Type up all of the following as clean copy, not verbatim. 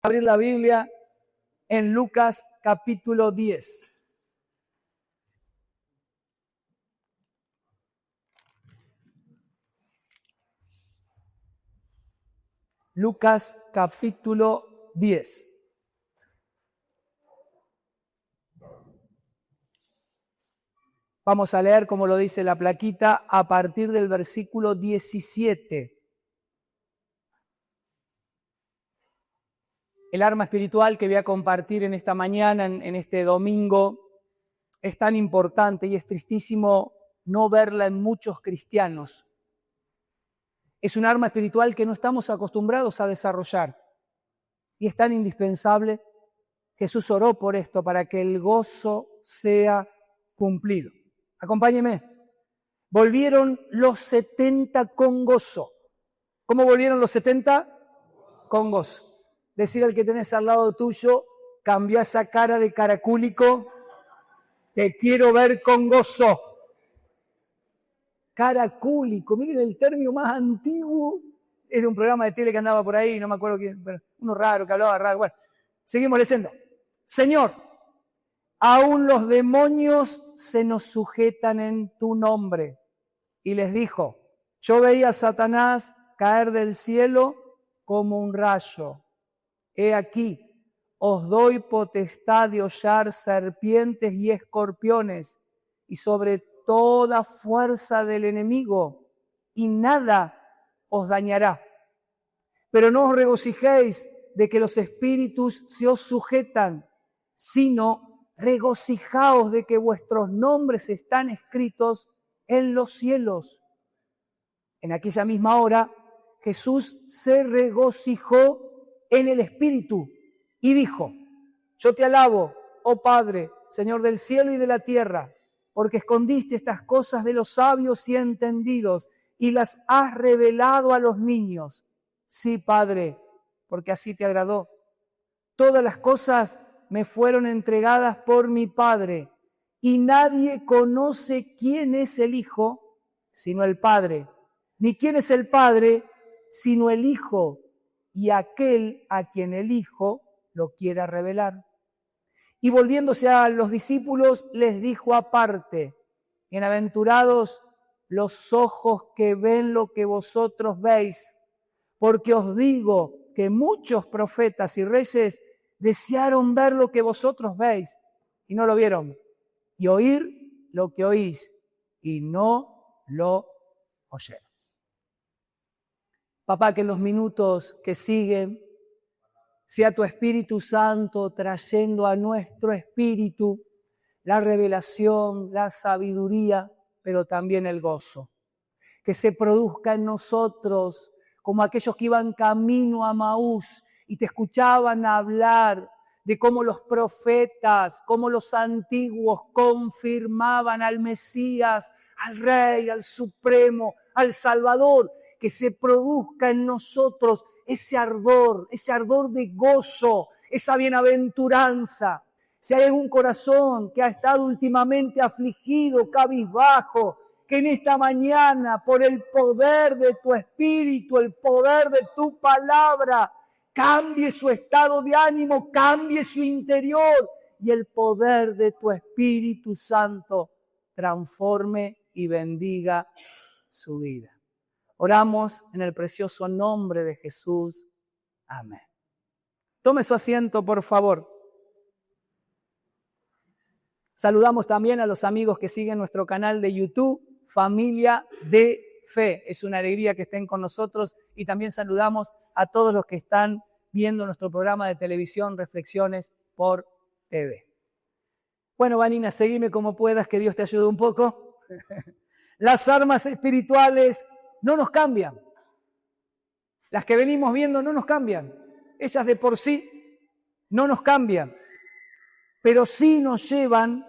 Abrir la Biblia en Lucas capítulo 10. Lucas capítulo 10. Vamos a leer, como lo dice la plaquita, a partir del versículo 17. El arma espiritual que voy a compartir en esta mañana, en este domingo, es tan importante y es tristísimo no verla en muchos cristianos. Es un arma espiritual que no estamos acostumbrados a desarrollar y es tan indispensable. Jesús oró por esto, para que el gozo sea cumplido. Acompáñeme. Volvieron los 70 con gozo. ¿Cómo volvieron los 70? Con gozo. Decir al que tenés al lado tuyo, cambia esa cara de caracúlico, te quiero ver con gozo. Caracúlico, miren el término más antiguo, es de un programa de tele que andaba por ahí, no me acuerdo quién, pero uno raro, que hablaba raro. Bueno, seguimos leyendo. Señor, aún los demonios se nos sujetan en tu nombre. Y les dijo, yo veía a Satanás caer del cielo como un rayo. He aquí, os doy potestad de hollar serpientes y escorpiones y sobre toda fuerza del enemigo, y nada os dañará. Pero no os regocijéis de que los espíritus se os sujetan, sino regocijaos de que vuestros nombres están escritos en los cielos. En aquella misma hora, Jesús se regocijó en el Espíritu y dijo, yo te alabo, oh Padre, Señor del cielo y de la tierra, porque escondiste estas cosas de los sabios y entendidos y las has revelado a los niños. Sí, Padre, porque así te agradó. Todas las cosas me fueron entregadas por mi Padre, y nadie conoce quién es el Hijo, sino el Padre, ni quién es el Padre, sino el Hijo, y aquel a quien el Hijo lo quiera revelar. Y volviéndose a los discípulos, les dijo aparte, bienaventurados los ojos que ven lo que vosotros veis, porque os digo que muchos profetas y reyes desearon ver lo que vosotros veis y no lo vieron, y oír lo que oís y no lo oyeron. Papá, que en los minutos que siguen sea tu Espíritu Santo trayendo a nuestro espíritu la revelación, la sabiduría, pero también el gozo. Que se produzca en nosotros como aquellos que iban camino a Maús y te escuchaban hablar de cómo los profetas, cómo los antiguos confirmaban al Mesías, al Rey, al Supremo, al Salvador. Que se produzca en nosotros ese ardor de gozo, esa bienaventuranza. Si hay algún corazón que ha estado últimamente afligido, cabizbajo, que en esta mañana, por el poder de tu Espíritu, el poder de tu palabra, cambie su estado de ánimo, cambie su interior, y el poder de tu Espíritu Santo transforme y bendiga su vida. Oramos en el precioso nombre de Jesús. Amén. Tome su asiento, por favor. Saludamos también a los amigos que siguen nuestro canal de YouTube, Familia de Fe. Es una alegría que estén con nosotros y también saludamos a todos los que están viendo nuestro programa de televisión Reflexiones por TV. Bueno, Vanina, seguime como puedas, que Dios te ayude un poco. Las armas espirituales no nos cambian. Las que venimos viendo no nos cambian. Ellas de por sí no nos cambian. Pero sí nos llevan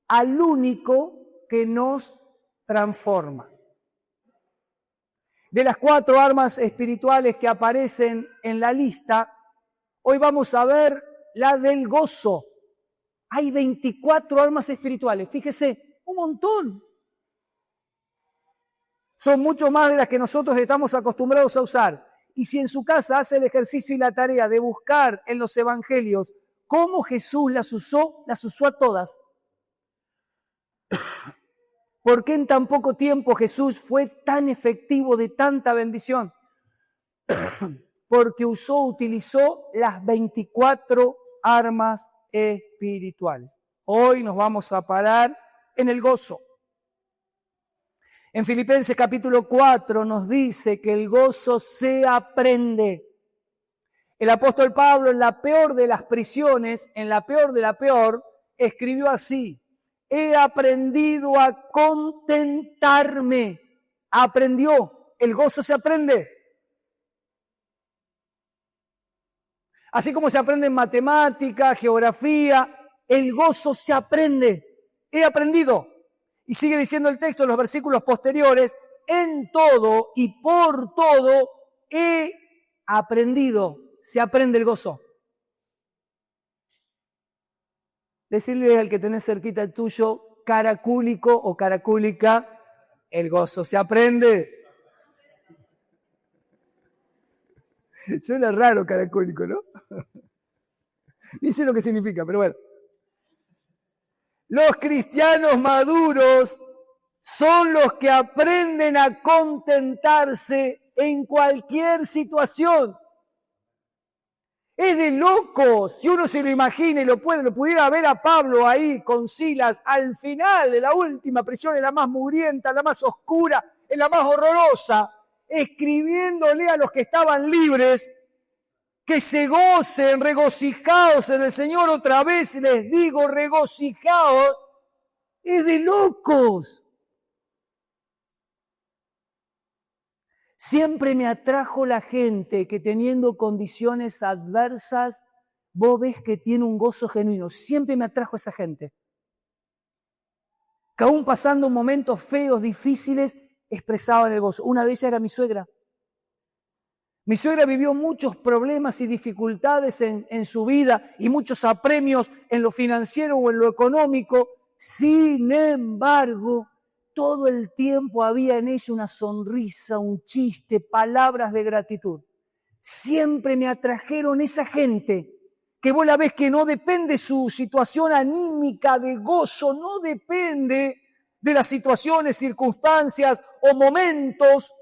al único que nos transforma. De las 4 armas espirituales que aparecen en la lista, hoy vamos a ver la del gozo. Hay 24 armas espirituales. Fíjese, un montón. Son mucho más de las que nosotros estamos acostumbrados a usar. Y si en su casa hace el ejercicio y la tarea de buscar en los evangelios cómo Jesús las usó a todas. ¿Por qué en tan poco tiempo Jesús fue tan efectivo de tanta bendición? Porque utilizó las 24 armas espirituales. Hoy nos vamos a parar en el gozo. En Filipenses capítulo 4 nos dice que el gozo se aprende. El apóstol Pablo, en la peor de las prisiones, en la peor de la peor, escribió así: he aprendido a contentarme. Aprendió. El gozo se aprende. Así como se aprende en matemática, geografía, el gozo se aprende. He aprendido. Y sigue diciendo el texto en los versículos posteriores: en todo y por todo he aprendido. Se aprende el gozo. Decirle al que tenés cerquita tuyo, caracúlico o caracúlica, el gozo se aprende. Suena raro caracúlico, ¿no? Ni sé lo que significa, pero bueno. Los cristianos maduros son los que aprenden a contentarse en cualquier situación. Es de locos, si uno se lo imagina y lo pudiera ver a Pablo ahí con Silas al final de la última prisión, en la más mugrienta, en la más oscura, en la más horrorosa, escribiéndole a los que estaban libres que se gocen, regocijaos en el Señor. Otra vez les digo, regocijaos. Es de locos. Siempre me atrajo la gente que teniendo condiciones adversas, vos ves que tiene un gozo genuino. Siempre me atrajo esa gente. Que aún pasando momentos feos, difíciles, expresaban el gozo. Una de ellas era mi suegra. Mi suegra vivió muchos problemas y dificultades en su vida y muchos apremios en lo financiero o en lo económico. Sin embargo, todo el tiempo había en ella una sonrisa, un chiste, palabras de gratitud. Siempre me atrajeron esa gente que vos la ves que no depende su situación anímica de gozo, no depende de las situaciones, circunstancias o momentos,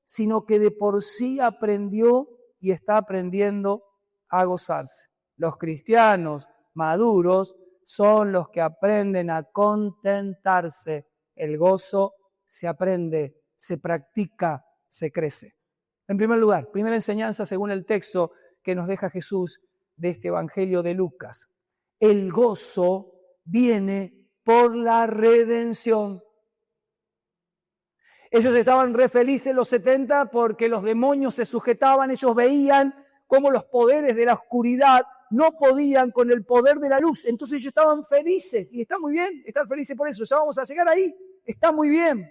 sino que de por sí aprendió y está aprendiendo a gozarse. Los cristianos maduros son los que aprenden a contentarse. El gozo se aprende, se practica, se crece. En primer lugar, primera enseñanza según el texto que nos deja Jesús de este Evangelio de Lucas. El gozo viene por la redención. Ellos estaban re felices los 70 porque los demonios se sujetaban, ellos veían cómo los poderes de la oscuridad no podían con el poder de la luz. Entonces ellos estaban felices, y está muy bien estar felices por eso, ya vamos a llegar ahí, está muy bien.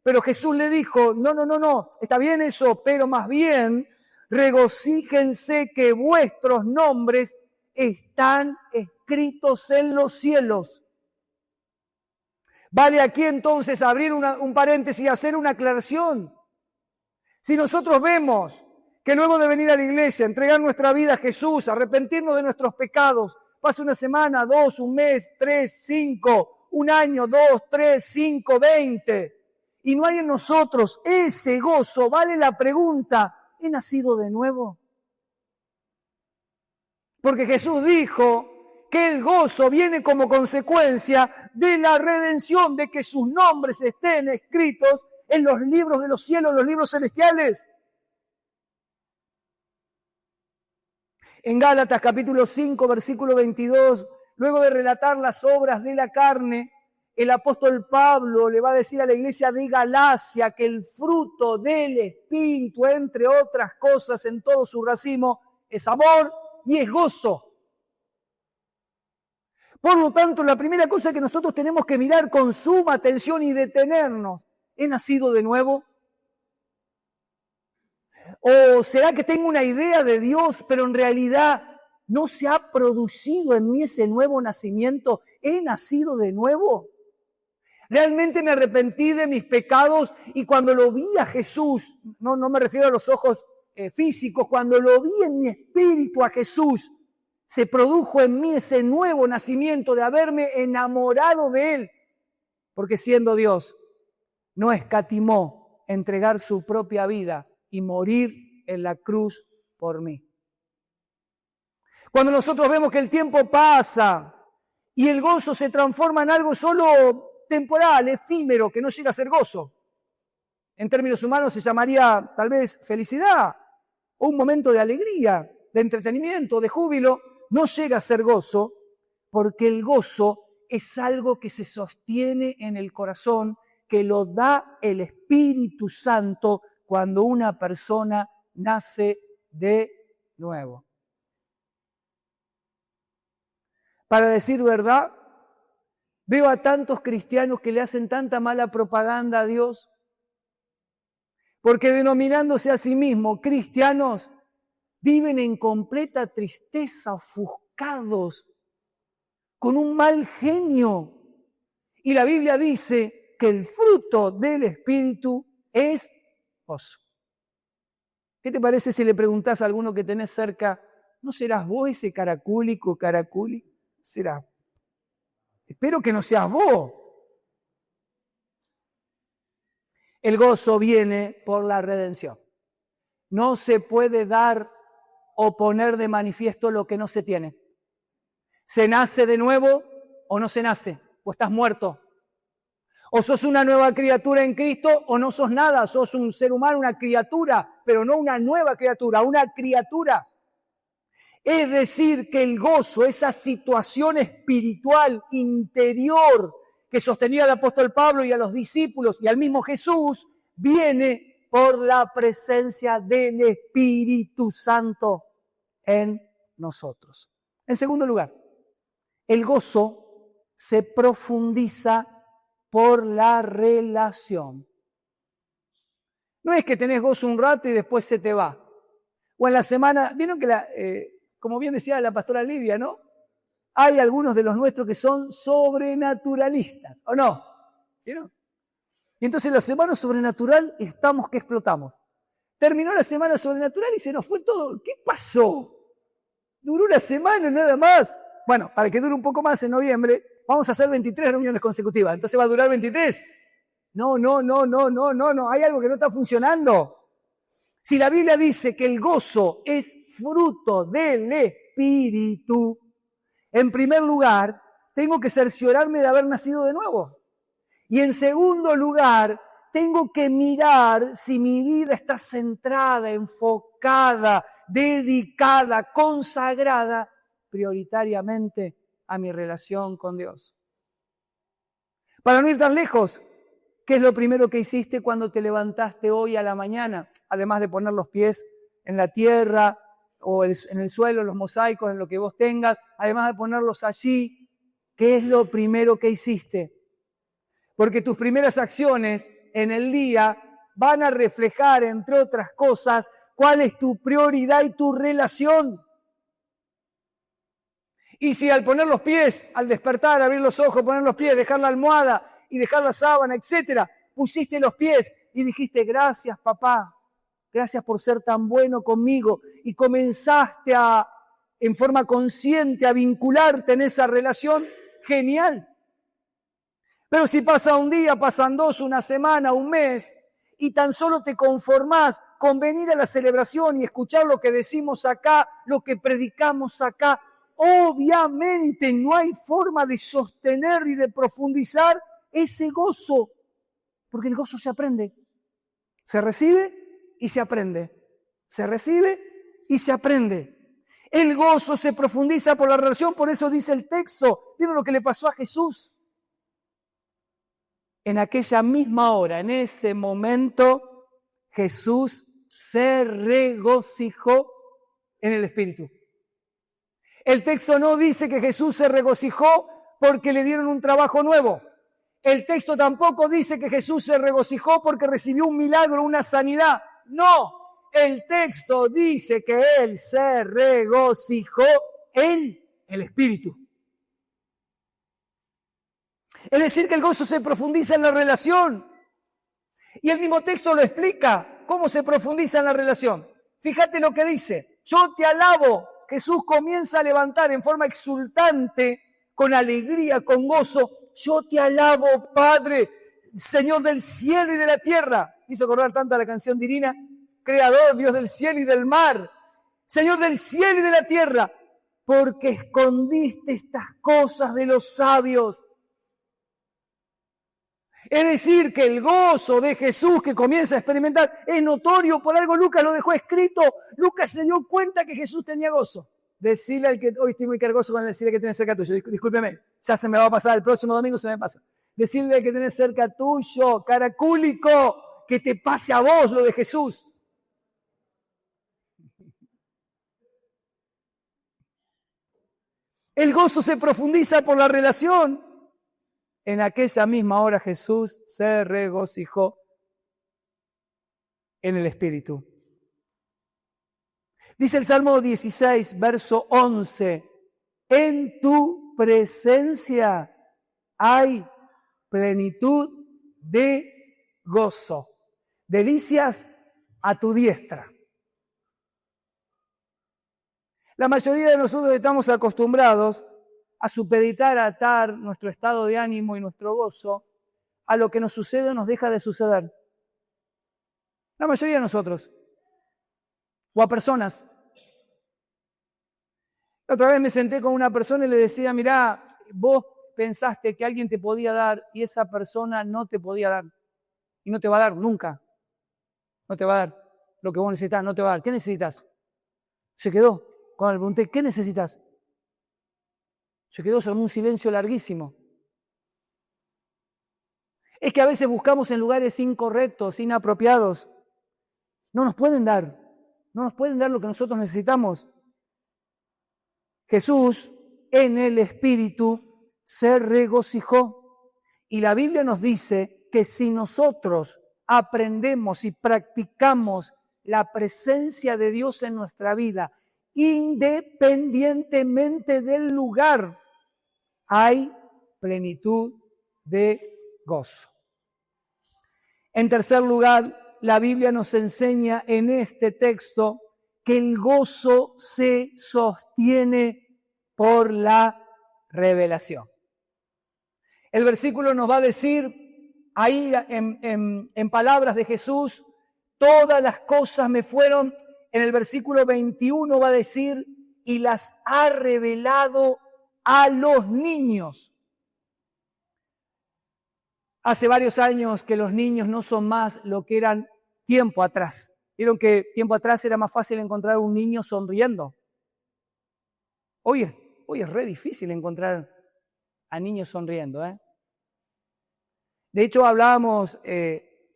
Pero Jesús le dijo, no, está bien eso, pero más bien regocíjense que vuestros nombres están escritos en los cielos. Vale aquí entonces abrir un paréntesis y hacer una aclaración. Si nosotros vemos que luego de venir a la iglesia, entregar nuestra vida a Jesús, arrepentirnos de nuestros pecados, pasa una semana, 2, un mes, 3, 5, un año, 2, 3, 5, 20, y no hay en nosotros ese gozo, vale la pregunta, ¿he nacido de nuevo? Porque Jesús dijo que el gozo viene como consecuencia de la redención, de que sus nombres estén escritos en los libros de los cielos, los libros celestiales. En Gálatas capítulo 5, versículo 22, luego de relatar las obras de la carne, el apóstol Pablo le va a decir a la iglesia de Galacia que el fruto del Espíritu, entre otras cosas, en todo su racimo, es amor y es gozo. Por lo tanto, la primera cosa que nosotros tenemos que mirar con suma atención y detenernos, ¿he nacido de nuevo? ¿O será que tengo una idea de Dios, pero en realidad no se ha producido en mí ese nuevo nacimiento? ¿He nacido de nuevo? ¿Realmente me arrepentí de mis pecados y cuando lo vi a Jesús, no me refiero a los ojos físicos, cuando lo vi en mi espíritu a Jesús, se produjo en mí ese nuevo nacimiento de haberme enamorado de Él, porque siendo Dios, no escatimó entregar su propia vida y morir en la cruz por mí. Cuando nosotros vemos que el tiempo pasa y el gozo se transforma en algo solo temporal, efímero, que no llega a ser gozo, en términos humanos se llamaría tal vez felicidad o un momento de alegría, de entretenimiento, de júbilo, no llega a ser gozo, porque el gozo es algo que se sostiene en el corazón, que lo da el Espíritu Santo cuando una persona nace de nuevo. Para decir verdad, veo a tantos cristianos que le hacen tanta mala propaganda a Dios, porque denominándose a sí mismos cristianos, viven en completa tristeza, ofuscados, con un mal genio. Y la Biblia dice que el fruto del Espíritu es gozo. ¿Qué te parece si le preguntás a alguno que tenés cerca, ¿no serás vos ese caracúlico, caraculi? Será. Espero que no seas vos. El gozo viene por la redención. No se puede dar o poner de manifiesto lo que no se tiene. ¿Se nace de nuevo o no se nace? ¿O estás muerto? ¿O sos una nueva criatura en Cristo o no sos nada? Sos un ser humano, una criatura, pero no una nueva criatura, una criatura. Es decir, que el gozo, esa situación espiritual interior que sostenía al apóstol Pablo y a los discípulos y al mismo Jesús, viene por la presencia del Espíritu Santo en nosotros. En segundo lugar, el gozo se profundiza por la relación. No es que tenés gozo un rato y después se te va. O en la semana, vieron que como bien decía la pastora Lidia, ¿no? Hay algunos de los nuestros que son sobrenaturalistas, ¿o no? ¿Vieron? Y entonces la semana sobrenatural estamos que explotamos. Terminó la semana sobrenatural y se nos fue todo. ¿Qué pasó? Duró una semana nada más. Bueno, para que dure un poco más en noviembre, vamos a hacer 23 reuniones consecutivas. Entonces va a durar 23. No. Hay algo que no está funcionando. Si la Biblia dice que el gozo es fruto del Espíritu, en primer lugar, tengo que cerciorarme de haber nacido de nuevo. Y en segundo lugar, tengo que mirar si mi vida está centrada, enfocada, dedicada, consagrada prioritariamente a mi relación con Dios. Para no ir tan lejos, ¿qué es lo primero que hiciste cuando te levantaste hoy a la mañana? Además de poner los pies en la tierra o en el suelo, los mosaicos, en lo que vos tengas, además de ponerlos allí, ¿qué es lo primero que hiciste? Porque tus primeras acciones en el día van a reflejar, entre otras cosas, cuál es tu prioridad y tu relación. Y si al poner los pies, al despertar, abrir los ojos, poner los pies, dejar la almohada y dejar la sábana, etcétera, pusiste los pies y dijiste, gracias papá, gracias por ser tan bueno conmigo, y comenzaste en forma consciente a vincularte en esa relación, genial. Pero si pasa un día, pasan dos, una semana, un mes, y tan solo te conformás con venir a la celebración y escuchar lo que decimos acá, lo que predicamos acá, obviamente no hay forma de sostener y de profundizar ese gozo, porque el gozo se aprende, se recibe y se aprende, se recibe y se aprende. El gozo se profundiza por la relación, por eso dice el texto, ¿vieron lo que le pasó a Jesús? En aquella misma hora, en ese momento, Jesús se regocijó en el Espíritu. El texto no dice que Jesús se regocijó porque le dieron un trabajo nuevo. El texto tampoco dice que Jesús se regocijó porque recibió un milagro, una sanidad. No, el texto dice que Él se regocijó en el Espíritu. Es decir, que el gozo se profundiza en la relación. Y el mismo texto lo explica, cómo se profundiza en la relación. Fíjate lo que dice. Yo te alabo. Jesús comienza a levantar en forma exultante, con alegría, con gozo. Yo te alabo, Padre, Señor del cielo y de la tierra. Me hizo acordar tanto a la canción de Irina. Creador, Dios del cielo y del mar. Señor del cielo y de la tierra. Porque escondiste estas cosas de los sabios. Es decir, que el gozo de Jesús que comienza a experimentar es notorio, por algo Lucas lo dejó escrito. Lucas se dio cuenta que Jesús tenía gozo. Decirle al que, hoy estoy muy cargoso con decirle que tiene cerca tuyo, discúlpeme, ya se me va a pasar, el próximo domingo se me pasa. Decirle al que tiene cerca tuyo, caracúlico, que te pase a vos lo de Jesús. El gozo se profundiza por la relación. En aquella misma hora Jesús se regocijó en el Espíritu. Dice el Salmo 16, verso 11, en tu presencia hay plenitud de gozo, delicias a tu diestra. La mayoría de nosotros estamos acostumbrados a supeditar, a atar nuestro estado de ánimo y nuestro gozo a lo que nos sucede o nos deja de suceder. La mayoría de nosotros. O a personas. La otra vez me senté con una persona y le decía, mirá, vos pensaste que alguien te podía dar y esa persona no te podía dar. Y no te va a dar nunca. No te va a dar lo que vos necesitas, no te va a dar. ¿Qué necesitas? Se quedó. Cuando le pregunté, ¿qué necesitas? Se quedó en un silencio larguísimo. Es que a veces buscamos en lugares incorrectos, inapropiados. No nos pueden dar lo que nosotros necesitamos. Jesús, en el Espíritu, se regocijó. Y la Biblia nos dice que si nosotros aprendemos y practicamos la presencia de Dios en nuestra vida, independientemente del lugar, hay plenitud de gozo. En tercer lugar, la Biblia nos enseña en este texto que el gozo se sostiene por la revelación. El versículo nos va a decir, ahí en palabras de Jesús, todas las cosas me fueron, en el versículo 21 va a decir, y las ha revelado a los niños. Hace varios años que los niños no son más lo que eran tiempo atrás. Vieron que tiempo atrás era más fácil encontrar un niño sonriendo. Hoy es re difícil encontrar a niños sonriendo. De hecho, hablábamos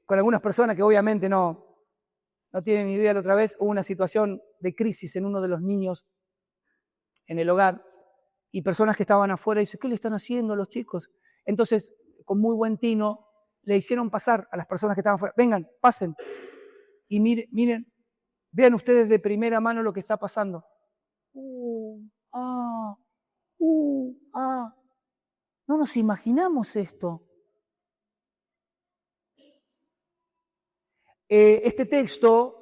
con algunas personas que obviamente no tienen idea. La otra vez hubo una situación de crisis en uno de los niños en el hogar y personas que estaban afuera y dicen, ¿qué le están haciendo a los chicos? Entonces, con muy buen tino, le hicieron pasar a las personas que estaban afuera. Vengan, pasen. Y miren, vean ustedes de primera mano lo que está pasando. No nos imaginamos esto. Este texto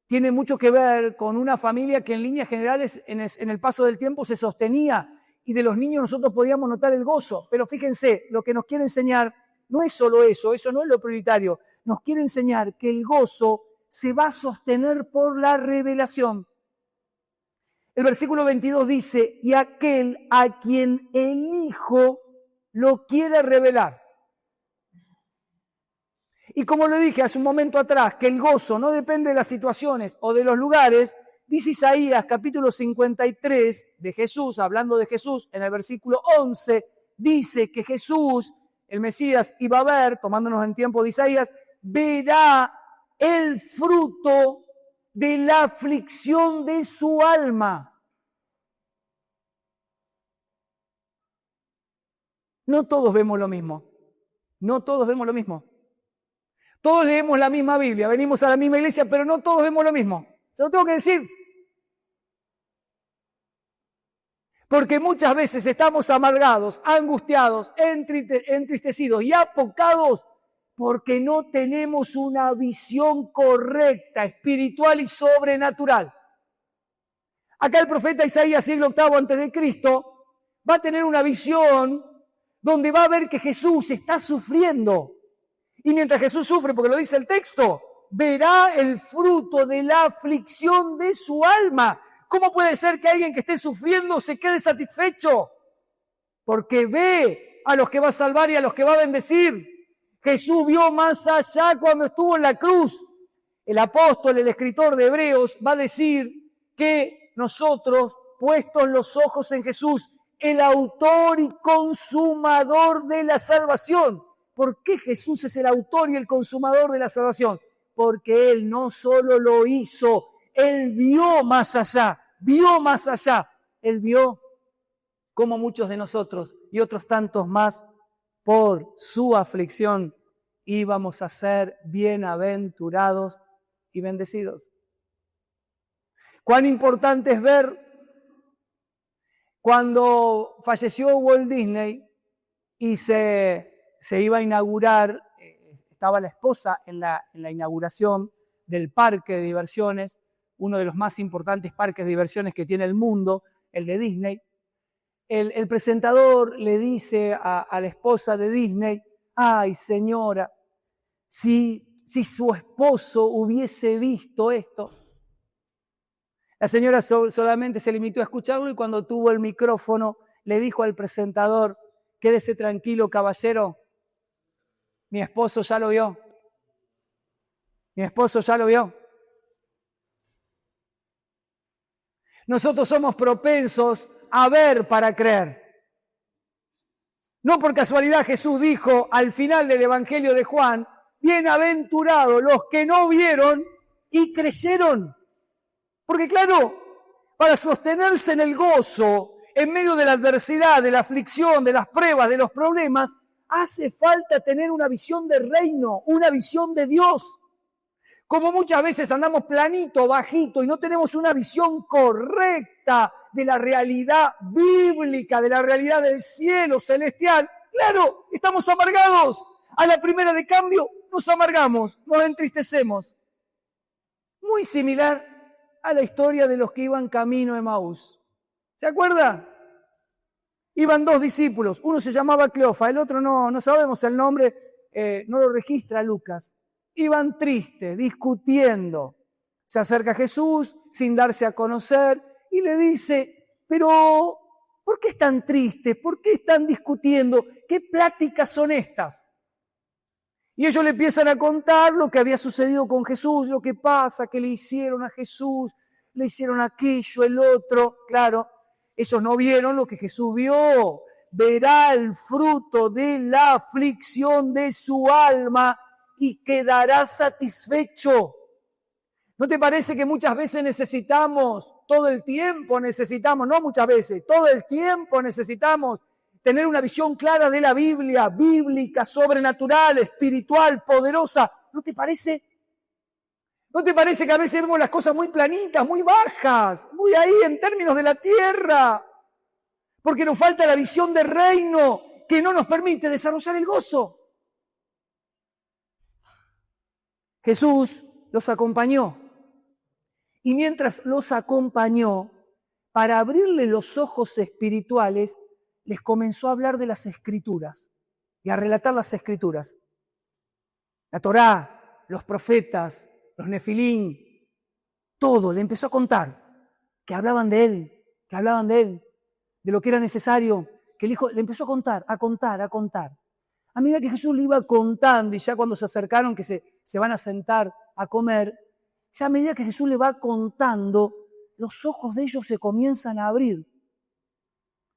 tiene mucho que ver con una familia que en líneas generales en el paso del tiempo se sostenía y de los niños nosotros podíamos notar el gozo. Pero fíjense, lo que nos quiere enseñar no es solo eso no es lo prioritario. Nos quiere enseñar que el gozo se va a sostener por la revelación. El versículo 22 dice, y aquel a quien el Hijo lo quiere revelar. Y como lo dije hace un momento atrás, que el gozo no depende de las situaciones o de los lugares, dice Isaías capítulo 53 de Jesús, hablando de Jesús, en el versículo 11, dice que Jesús, el Mesías, iba a ver, tomándonos en tiempo de Isaías, verá el fruto de la aflicción de su alma. No todos vemos lo mismo. No todos vemos lo mismo. Todos leemos la misma Biblia, venimos a la misma iglesia, pero no todos vemos lo mismo. Se lo tengo que decir. Porque muchas veces estamos amargados, angustiados, entristecidos y apocados porque no tenemos una visión correcta, espiritual y sobrenatural. Acá el profeta Isaías, siglo VIII antes de Cristo, va a tener una visión donde va a ver que Jesús está sufriendo. Y mientras Jesús sufre, porque lo dice el texto, verá el fruto de la aflicción de su alma. ¿Cómo puede ser que alguien que esté sufriendo se quede satisfecho? Porque ve a los que va a salvar y a los que va a bendecir. Jesús vio más allá cuando estuvo en la cruz. El apóstol, el escritor de Hebreos, va a decir que nosotros, puestos los ojos en Jesús, el autor y consumador de la salvación. ¿Por qué Jesús es el autor y el consumador de la salvación? Porque Él no solo lo hizo, Él vio más allá, Él vio como muchos de nosotros y otros tantos más, por su aflicción íbamos a ser bienaventurados y bendecidos. Cuán importante es ver cuando falleció Walt Disney y se iba a inaugurar, estaba la esposa en la inauguración del parque de diversiones, uno de los más importantes parques de diversiones que tiene el mundo, el de Disney. El presentador le dice a la esposa de Disney: ay, señora, si su esposo hubiese visto esto. La señora solamente se limitó a escucharlo y cuando tuvo el micrófono le dijo al presentador: quédese tranquilo, caballero, mi esposo ya lo vio. Mi esposo ya lo vio. Nosotros somos propensos a ver para creer. No por casualidad Jesús dijo al final del Evangelio de Juan: bienaventurados los que no vieron y creyeron. Porque claro, para sostenerse en el gozo, en medio de la adversidad, de la aflicción, de las pruebas, de los problemas, hace falta tener una visión del reino, una visión de Dios. Como muchas veces andamos planito, bajito y no tenemos una visión correcta de la realidad bíblica, de la realidad del cielo celestial, claro, estamos amargados. A la primera de cambio nos amargamos, nos entristecemos. Muy similar a la historia de los que iban camino a Emaús. ¿Se acuerdan? Iban dos discípulos, uno se llamaba Cleofa, el otro no sabemos el nombre, no lo registra Lucas. Iban tristes, discutiendo. Se acerca a Jesús sin darse a conocer y le dice: pero, ¿por qué están tristes? ¿Por qué están discutiendo? ¿Qué pláticas son estas? Y ellos le empiezan a contar lo que había sucedido con Jesús, lo que pasa, que le hicieron a Jesús, le hicieron aquello, el otro. Claro, ellos no vieron lo que Jesús vio. Verá el fruto de la aflicción de su alma y quedará satisfecho. ¿No te parece que muchas veces necesitamos, todo el tiempo necesitamos, no muchas veces, todo el tiempo necesitamos tener una visión clara de la Biblia, bíblica, sobrenatural, espiritual, poderosa? ¿No te parece? ¿No te parece que a veces vemos las cosas muy planitas, muy bajas, muy ahí en términos de la tierra? Porque nos falta la visión del reino que no nos permite desarrollar el gozo. Jesús los acompañó. Y mientras los acompañó, para abrirle los ojos espirituales, les comenzó a hablar de las Escrituras y a relatar las Escrituras. La Torá, los profetas, los Nefilín, todo le empezó a contar, que hablaban de él, de lo que era necesario, que el Hijo le empezó a contar. A medida que Jesús le iba contando y ya cuando se acercaron que se van a sentar a comer, ya a medida que Jesús le va contando, los ojos de ellos se comienzan a abrir.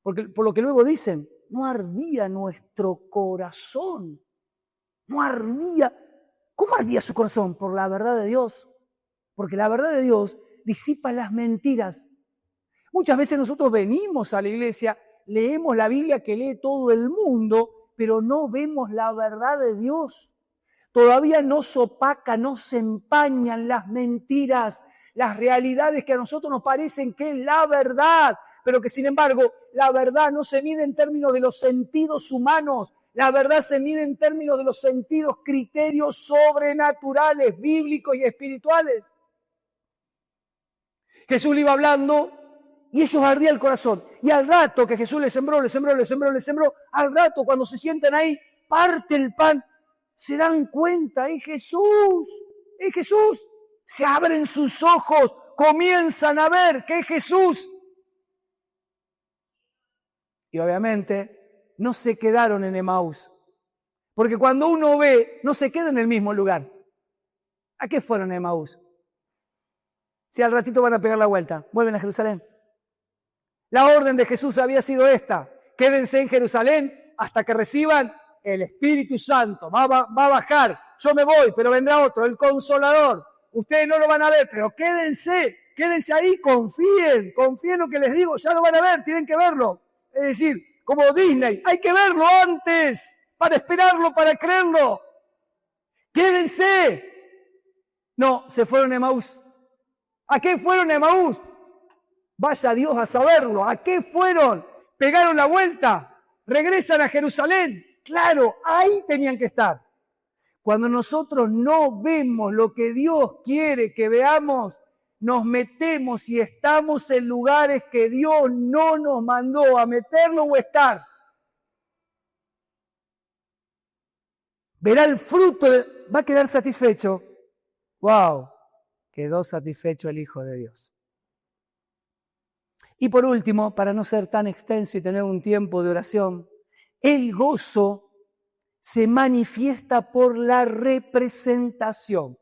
Porque, por lo que luego dicen, no ardía nuestro corazón. No ardía. ¿Cómo ardía su corazón? Por la verdad de Dios. Porque la verdad de Dios disipa las mentiras. Muchas veces nosotros venimos a la iglesia, leemos la Biblia que lee todo el mundo, pero no vemos la verdad de Dios. Todavía nos opaca, nos empañan las mentiras, las realidades que a nosotros nos parecen que es la verdad, pero que sin embargo la verdad no se mide en términos de los sentidos humanos, La verdad se mide en términos de los sentidos, criterios sobrenaturales, bíblicos y espirituales. Jesús le iba hablando y ellos ardía el corazón. Y al rato que Jesús les sembró, al rato cuando se sientan ahí, parte el pan, se dan cuenta, es Jesús. Se abren sus ojos, comienzan a ver que es Jesús. Y obviamente no se quedaron en Emaús. Porque cuando uno ve, no se queda en el mismo lugar. ¿A qué fueron a Emaús? Si al ratito van a pegar la vuelta, vuelven a Jerusalén. La orden de Jesús había sido esta: quédense en Jerusalén hasta que reciban el Espíritu Santo. Va a bajar, yo me voy, pero vendrá otro, el Consolador. Ustedes no lo van a ver, pero quédense ahí, confíen lo que les digo, ya lo van a ver, tienen que verlo. Es decir, como Disney, hay que verlo antes, para esperarlo, para creerlo. Quédense. No, se fueron a Emaús. ¿A qué fueron a Emaús? Vaya Dios a saberlo. ¿A qué fueron? Pegaron la vuelta, regresan a Jerusalén. Claro, ahí tenían que estar. Cuando nosotros no vemos lo que Dios quiere que veamos, nos metemos y estamos en lugares que Dios no nos mandó a meternos o estar. Verá el fruto, va a quedar satisfecho. ¡Wow! Quedó satisfecho el Hijo de Dios. Y por último, para no ser tan extenso y tener un tiempo de oración, el gozo se manifiesta por la representación.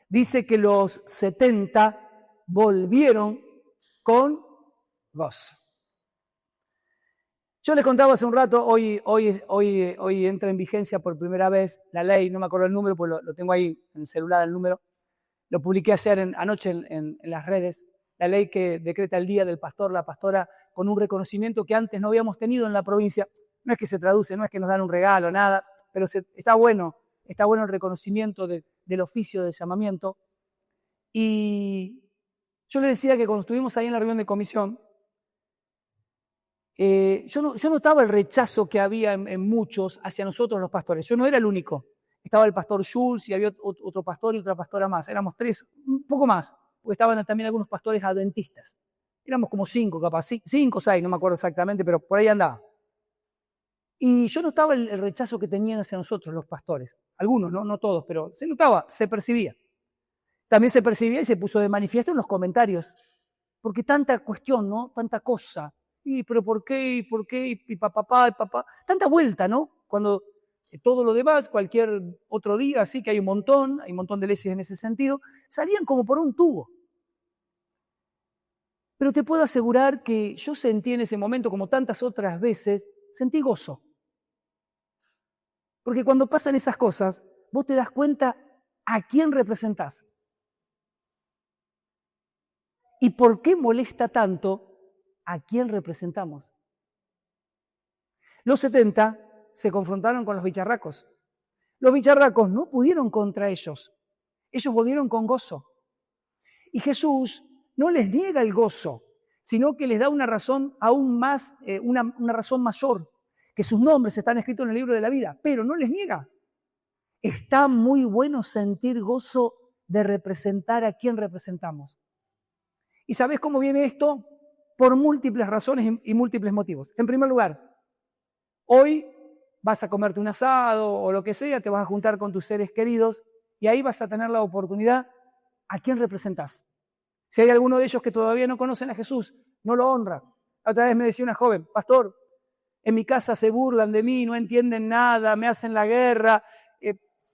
Dice que los 70 volvieron con gozo. Yo les contaba hace un rato, hoy entra en vigencia por primera vez la ley, no me acuerdo el número, pues lo tengo ahí en el celular el número, lo publiqué anoche en las redes, la ley que decreta el día del pastor, la pastora, con un reconocimiento que antes no habíamos tenido en la provincia. No es que se traduce, no es que nos dan un regalo, nada, pero está bueno el reconocimiento del oficio de llamamiento. Y yo les decía que cuando estuvimos ahí en la reunión de comisión, yo notaba el rechazo que había en muchos hacia nosotros los pastores. Yo no era el único. Estaba el pastor Schultz y había otro pastor y otra pastora más. Éramos 3, un poco más, porque estaban también algunos pastores adventistas. Éramos como 5 capaz, 5 o 6, no me acuerdo exactamente, pero por ahí andaba. Y yo notaba el rechazo que tenían hacia nosotros los pastores. Algunos, no todos, pero se notaba, se percibía. También se percibía y se puso de manifiesto en los comentarios. Porque tanta cuestión, ¿no? Tanta cosa. Pero ¿por qué? Y papá. Tanta vuelta, ¿no? Cuando todo lo demás, cualquier otro día, así que hay un montón de leyes en ese sentido, salían como por un tubo. Pero te puedo asegurar que yo sentí en ese momento, como tantas otras veces, sentí gozo. Porque cuando pasan esas cosas, vos te das cuenta a quién representás. ¿Y por qué molesta tanto a quién representamos? Los 70 se confrontaron con los bicharracos. Los bicharracos no pudieron contra ellos. Ellos volvieron con gozo. Y Jesús no les niega el gozo, sino que les da una razón aún más, una razón mayor, que sus nombres están escritos en el libro de la vida, pero no les niega. Está muy bueno sentir gozo de representar a quien representamos. ¿Y sabés cómo viene esto? Por múltiples razones y múltiples motivos. En primer lugar, hoy vas a comerte un asado o lo que sea, te vas a juntar con tus seres queridos y ahí vas a tener la oportunidad a quién representás. Si hay alguno de ellos que todavía no conocen a Jesús, no lo honra. Otra vez me decía una joven, pastor, en mi casa se burlan de mí, no entienden nada, me hacen la guerra,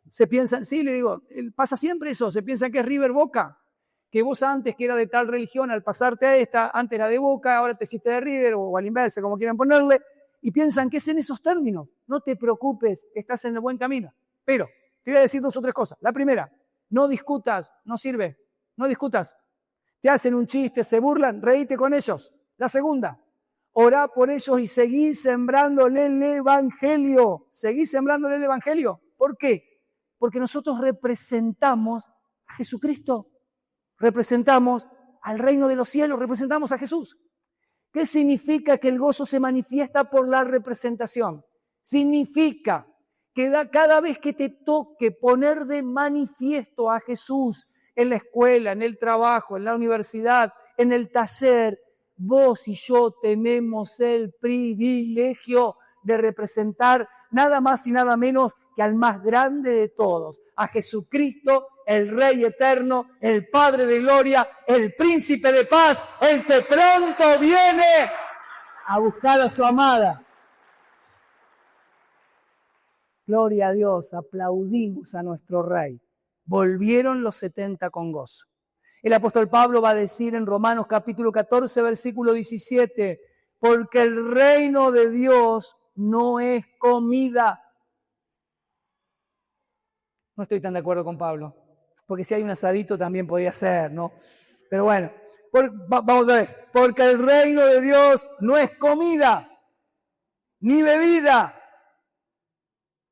se piensan, sí, le digo, pasa siempre eso, se piensan que es River Boca, que vos antes que era de tal religión, al pasarte a esta, antes era de Boca, ahora te hiciste de River, o al inverso, como quieran ponerle, y piensan que es en esos términos. No te preocupes, estás en el buen camino. Pero te voy a decir 2 o 3 cosas. La primera, no discutas, no sirve, no discutas. Te hacen un chiste, se burlan, reíte con ellos. La segunda, orá por ellos y seguí sembrándole el evangelio. Seguí sembrándole el evangelio. ¿Por qué? Porque nosotros representamos a Jesucristo. Representamos al reino de los cielos, representamos a Jesús. ¿Qué significa que el gozo se manifiesta por la representación? Significa que cada vez que te toque poner de manifiesto a Jesús en la escuela, en el trabajo, en la universidad, en el taller, vos y yo tenemos el privilegio de representar nada más y nada menos que al más grande de todos, a Jesucristo, el Rey eterno, el Padre de gloria, el Príncipe de paz, el que pronto viene a buscar a su amada. Gloria a Dios, aplaudimos a nuestro Rey. Volvieron los 70 con gozo. El apóstol Pablo va a decir en Romanos capítulo 14, versículo 17, porque el reino de Dios no es comida. No estoy tan de acuerdo con Pablo, porque si hay un asadito también podría ser, ¿no? Pero bueno, vamos otra vez. Porque el reino de Dios no es comida, ni bebida.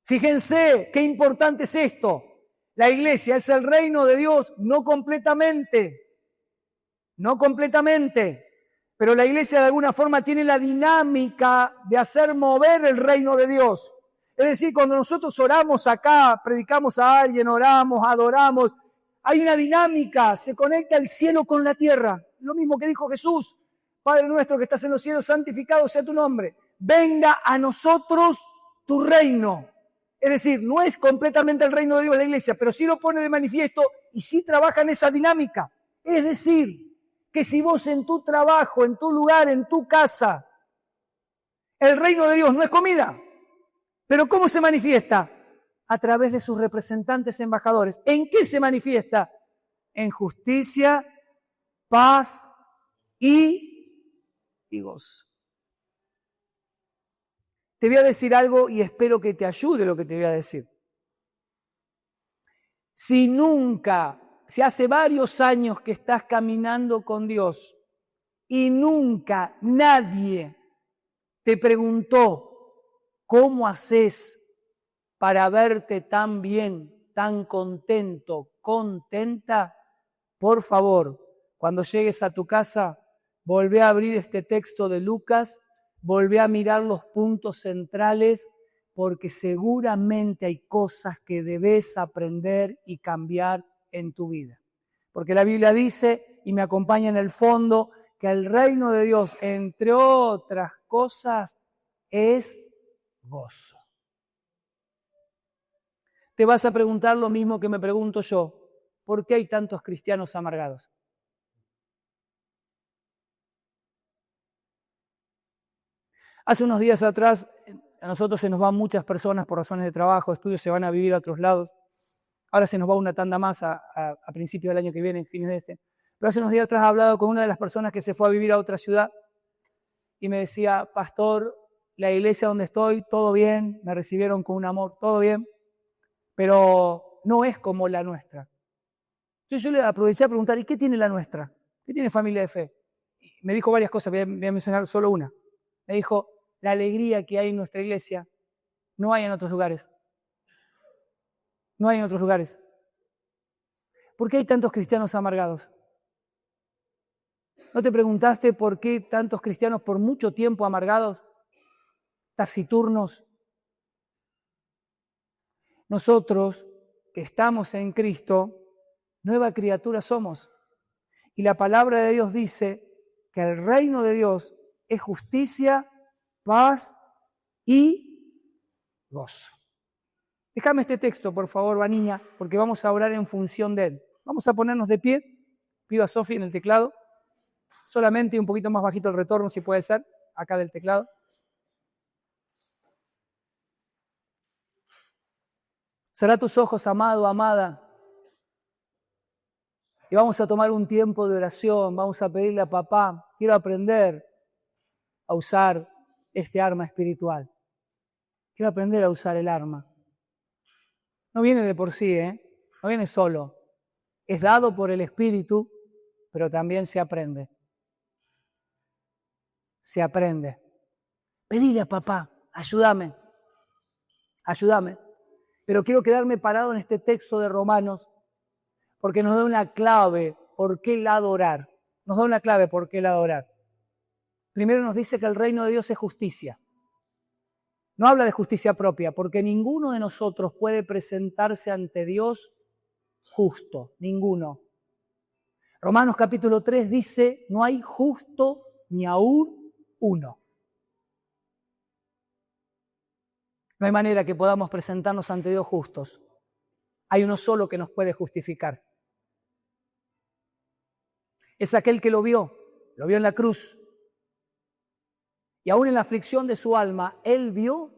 Fíjense qué importante es esto. La iglesia es el reino de Dios, no completamente, pero la iglesia de alguna forma tiene la dinámica de hacer mover el reino de Dios. Es decir, cuando nosotros oramos acá, predicamos a alguien, oramos, adoramos, hay una dinámica, se conecta el cielo con la tierra. Lo mismo que dijo Jesús, Padre nuestro que estás en los cielos, santificado sea tu nombre. Venga a nosotros tu reino. Es decir, no es completamente el reino de Dios la iglesia, pero sí lo pone de manifiesto y sí trabaja en esa dinámica. Es decir, que si vos en tu trabajo, en tu lugar, en tu casa, el reino de Dios no es comida, pero ¿cómo se manifiesta? A través de sus representantes embajadores. ¿En qué se manifiesta? En justicia, paz y gozo. Te voy a decir algo y espero que te ayude lo que te voy a decir. Si hace varios años que estás caminando con Dios y nunca nadie te preguntó cómo haces para verte tan bien, tan contento, contenta, por favor, cuando llegues a tu casa, volvé a abrir este texto de Lucas, volvé a mirar los puntos centrales, porque seguramente hay cosas que debes aprender y cambiar en tu vida. Porque la Biblia dice, y me acompaña en el fondo, que el reino de Dios, entre otras cosas, es gozo. Te vas a preguntar lo mismo que me pregunto yo, ¿por qué hay tantos cristianos amargados? Hace unos días atrás, a nosotros se nos van muchas personas por razones de trabajo, estudios, se van a vivir a otros lados. Ahora se nos va una tanda más a principios del año que viene, fines de este. Pero hace unos días atrás he hablado con una de las personas que se fue a vivir a otra ciudad y me decía, pastor, la iglesia donde estoy, todo bien, me recibieron con un amor, todo bien, pero no es como la nuestra. Entonces yo le aproveché a preguntar, ¿y qué tiene la nuestra? ¿Qué tiene Familia de Fe? Y me dijo varias cosas, voy a mencionar solo una. Me dijo, la alegría que hay en nuestra iglesia no hay en otros lugares. No hay en otros lugares. ¿Por qué hay tantos cristianos amargados? ¿No te preguntaste por qué tantos cristianos por mucho tiempo amargados, taciturnos? Nosotros, que estamos en Cristo, nueva criatura somos. Y la palabra de Dios dice que el reino de Dios es justicia, paz y gozo. Déjame este texto, por favor, Vaniña, porque vamos a orar en función de él. Vamos a ponernos de pie. Pido a Sofi en el teclado. Solamente un poquito más bajito el retorno, si puede ser, acá del teclado. Cerrá tus ojos, amado, amada. Y vamos a tomar un tiempo de oración. Vamos a pedirle a papá, quiero aprender a usar este arma espiritual. Quiero aprender a usar el arma. No viene de por sí, no viene solo. Es dado por el Espíritu, pero también se aprende. Se aprende. Pedile a papá, ayúdame. Pero quiero quedarme parado en este texto de Romanos, porque nos da una clave por qué el adorar. Nos da una clave por qué el adorar. Primero nos dice que el reino de Dios es justicia. No habla de justicia propia, porque ninguno de nosotros puede presentarse ante Dios justo, ninguno. Romanos capítulo 3 dice, no hay justo ni aún uno. No hay manera que podamos presentarnos ante Dios justos. Hay uno solo que nos puede justificar. Es aquel que lo vio en la cruz. Y aún en la aflicción de su alma, él vio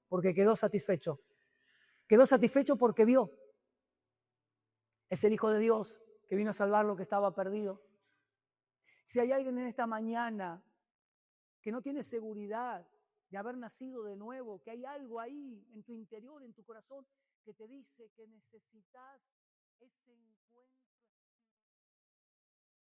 porque quedó satisfecho. Quedó satisfecho porque vio. Es el Hijo de Dios que vino a salvar lo que estaba perdido. Si hay alguien en esta mañana que no tiene seguridad de haber nacido de nuevo, que hay algo ahí en tu interior, en tu corazón, que te dice que necesitas ese encuentro.